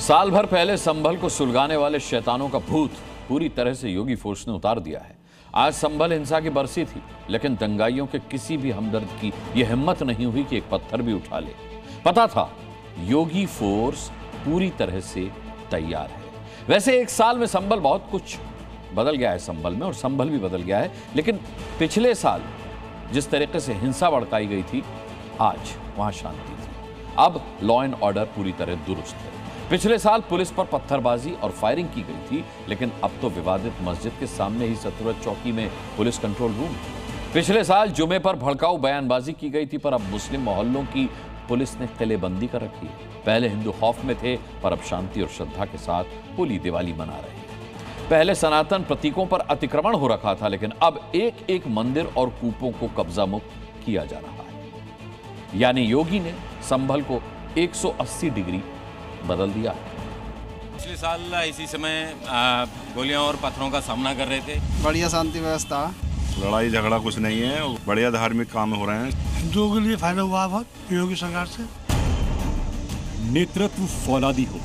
साल भर पहले संभल को सुलगाने वाले शैतानों का भूत पूरी तरह से योगी फोर्स ने उतार दिया है। आज संभल हिंसा की बरसी थी, लेकिन दंगाइयों के किसी भी हमदर्द की यह हिम्मत नहीं हुई कि एक पत्थर भी उठा ले। पता था योगी फोर्स पूरी तरह से तैयार है। वैसे एक साल में संभल बहुत कुछ बदल गया है संभल में, और संभल भी बदल गया है। लेकिन पिछले साल जिस तरीके से हिंसा भड़काई गई थी, आज वहां शांति थी। अब लॉ एंड ऑर्डर पूरी तरह दुरुस्त है। पिछले साल पुलिस पर पत्थरबाजी और फायरिंग की गई थी, लेकिन अब तो विवादित मस्जिद के सामने ही सतुरत चौकी में पुलिस कंट्रोल रूम। पिछले साल जुमे पर भड़काऊ बयानबाजी की गई थी, पर अब मुस्लिम मोहल्लों की पुलिस ने किलेबंदी कर रखी है। पहले हिंदू खौफ में थे, पर अब शांति और श्रद्धा के साथ होली दिवाली मना रहे हैं। पहले सनातन प्रतीकों पर अतिक्रमण हो रखा था, लेकिन अब एक एक मंदिर और कूपों को कब्जा मुक्त किया जा रहा है। यानी योगी ने संभल को 180 डिग्री बदल दिया है। पिछले साल इसी समय गोलियां और पत्थरों का सामना कर रहे थे। बढ़िया शांति व्यवस्था, लड़ाई झगड़ा कुछ नहीं है, बढ़िया धार्मिक काम हो रहे हैं। हिंदुओं के लिए फायदा हुआ बहुत योगी सरकार से। नेतृत्व फौलादी हो,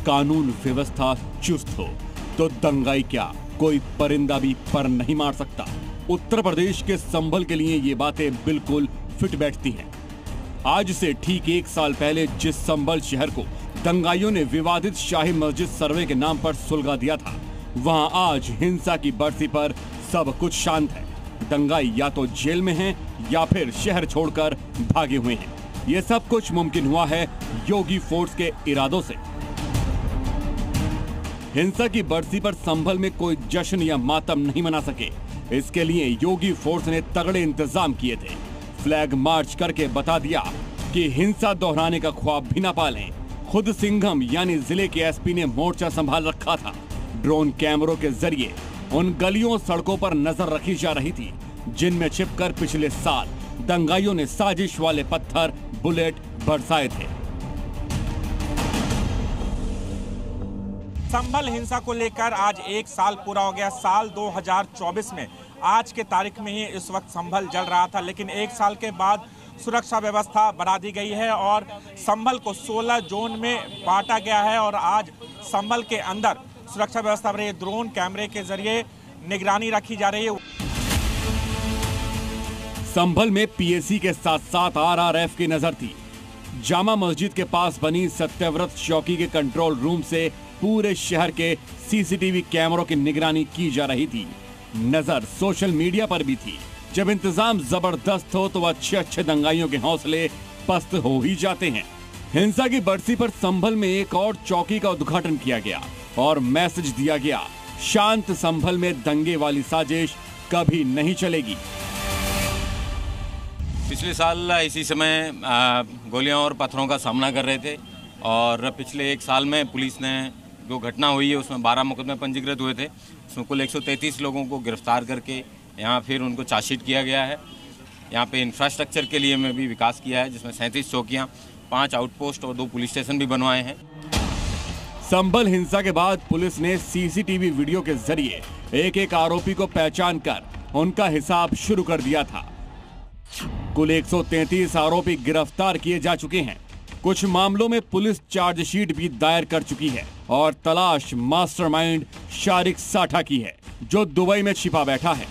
कानून व्यवस्था चुस्त हो, तो दंगाई क्या कोई परिंदा भी पर नहीं मार सकता। उत्तर प्रदेश के संभल के लिए ये बातें बिल्कुल फिट बैठती हैं। आज से ठीक एक साल पहले जिस संभल शहर को दंगाइयों ने विवादित शाही मस्जिद सर्वे के नाम पर सुलगा दिया था, वहां आज हिंसा की बरसी पर सब कुछ शांत है। दंगाई या तो जेल में हैं या फिर शहर छोड़कर भागे हुए हैं। ये सब कुछ मुमकिन हुआ है योगी फोर्स के इरादों से। हिंसा की बरसी पर संभल में कोई जश्न या मातम नहीं मना सके। इसके लिए योगी फोर्स ने तगड़े इंतजाम किए थे। फ्लैग मार्च करके बता दिया कि हिंसा दोहराने का ख्वाब भी ना पालें। खुद सिंघम यानी जिले के एसपी ने मोर्चा संभाल रखा था। ड्रोन कैमरों के जरिए उन गलियों सड़कों पर नजर रखी जा रही थी, जिनमें छिपकर पिछले साल दंगाइयों ने साजिश वाले पत्थर, बुलेट बरसाए थे। संभल हिंसा को लेकर आज एक साल पूरा हो गया। साल 2024 में आज के तारीख में ही इस वक्त संभल जल रहा था, लेकिन एक साल के बाद सुरक्षा व्यवस्था बढ़ा दी गई है और संभल को 16 जोन में बांटा गया है। और आज संभल के अंदर सुरक्षा व्यवस्था बढ़ी है। ड्रोन कैमरे के जरिए निगरानी रखी जा रही है। संभल में पीएसी के साथ साथ आरआरएफ की नजर थी। जामा मस्जिद के पास बनी सत्यव्रत चौकी के कंट्रोल रूम से पूरे शहर के सीसीटीवी कैमरों की निगरानी की जा रही थी। नजर सोशल मीडिया पर भी थी। जब इंतजाम जबरदस्त हो तो अच्छे दंगाइयों के हौसले पस्त हो ही जाते हैं। हिंसा की बरसी पर संभल में एक और चौकी का उद्घाटन किया गया और मैसेज दिया गया, शांत संभल में दंगे वाली साजिश कभी नहीं चलेगी। पिछले साल इसी समय गोलियां और पत्थरों का सामना कर रहे थे, और पिछले एक साल में पुलिस ने जो घटना हुई है उसमें 12 मुकदमे पंजीकृत हुए थे। उसमें कुल 133 लोगों को गिरफ्तार करके यहाँ फिर उनको चार्जशीट किया गया है। यहाँ पे इंफ्रास्ट्रक्चर के लिए में भी विकास किया है, जिसमें 37 चौकियाँ, 5 आउटपोस्ट और 2 पुलिस स्टेशन भी बनवाए हैं। संभल हिंसा के बाद पुलिस ने सीसीटीवी वीडियो के जरिए एक एक आरोपी को पहचान कर उनका हिसाब शुरू कर दिया था। कुल 133 आरोपी गिरफ्तार किए जा चुके हैं। कुछ मामलों में पुलिस चार्जशीट भी दायर कर चुकी है और तलाश मास्टरमाइंड शारिक साठा की है, जो दुबई में छिपा बैठा है।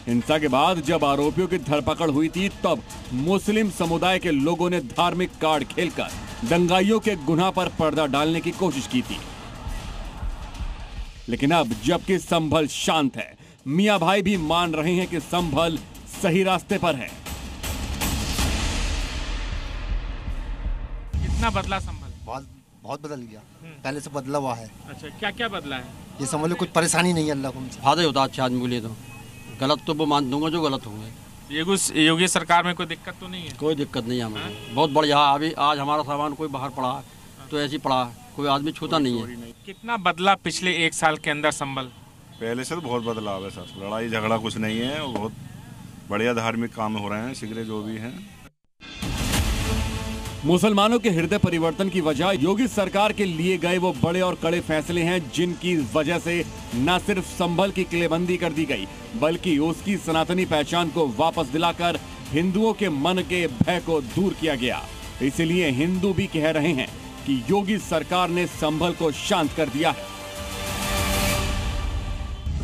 हिंसा के बाद जब आरोपियों की धरपकड़ हुई थी, तब मुस्लिम समुदाय के लोगों ने धार्मिक कार्ड खेलकर दंगाइयों के गुनाह पर पर्दा डालने की कोशिश की थी। लेकिन अब जबकि संभल शांत है, मियां भाई भी मान रहे हैं कि संभल सही रास्ते पर है। कितना बदला संभल? बहुत बदल गया, पहले से बदला हुआ है। अच्छा, क्या क्या बदला है? ये समझ लो कुछ परेशानी नहीं है। अल्लाह को फायदा होता अच्छा आदमी के लिए। तो गलत तो वो मान दूंगा जो गलत होंगे। योगी सरकार में कोई दिक्कत तो नहीं है? कोई दिक्कत नहीं है हमें, बहुत बढ़िया। अभी आज हमारा सामान कोई बाहर पड़ा तो ऐसे पड़ा, कोई आदमी छूता नहीं है। कितना बदला पिछले एक साल के अंदर संभल? पहले से तो बहुत बदलाव है सर। लड़ाई झगड़ा कुछ नहीं है, और बहुत बढ़िया धार्मिक काम हो रहे हैं। सिगरे जो भी हैं। मुसलमानों के हृदय परिवर्तन की वजह योगी सरकार के लिए गए वो बड़े और कड़े फैसले हैं, जिनकी वजह से न सिर्फ संभल की किलेबंदी कर दी गई, बल्कि उसकी सनातनी पहचान को वापस दिलाकर हिंदुओं के मन के भय को दूर किया गया। इसलिए हिंदू भी कह रहे हैं कि योगी सरकार ने संभल को शांत कर दिया है।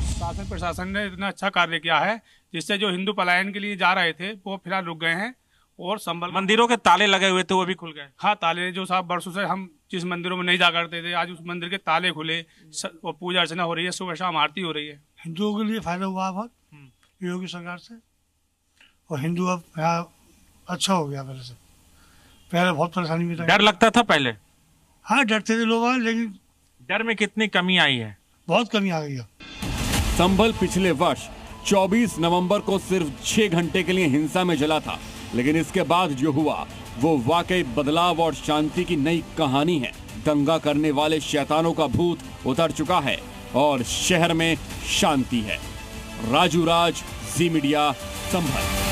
शासन प्रशासन ने इतना अच्छा कार्य किया है जिससे जो हिंदू पलायन के लिए जा रहे थे वो फिलहाल रुक गए हैं और संभल मंदिरों के ताले लगे हुए थे वो भी खुल गए। हाँ, ताले जो साहब वर्षों से हम जिस मंदिरों में नहीं जा करते थे, आज उस मंदिर के ताले खुले और पूजा अर्चना हो रही है, सुबह शाम आरती हो रही है। हिंदुओं के लिए फायदा हुआ बहुत योगी सरकार से, और हिंदू अब यहाँ अच्छा हो गया। पहले बहुत परेशानी में डर लगता था पहले? हाँ, डरते थे लोग, लेकिन डर में कितनी कमी आई है? बहुत कमी आ गई है। संभल पिछले वर्ष 24 नवंबर को सिर्फ 6 घंटे के लिए हिंसा में जला था, लेकिन इसके बाद जो हुआ वो वाकई बदलाव और शांति की नई कहानी है। दंगा करने वाले शैतानों का भूत उतर चुका है और शहर में शांति है। राजू राज, जी मीडिया, संभल।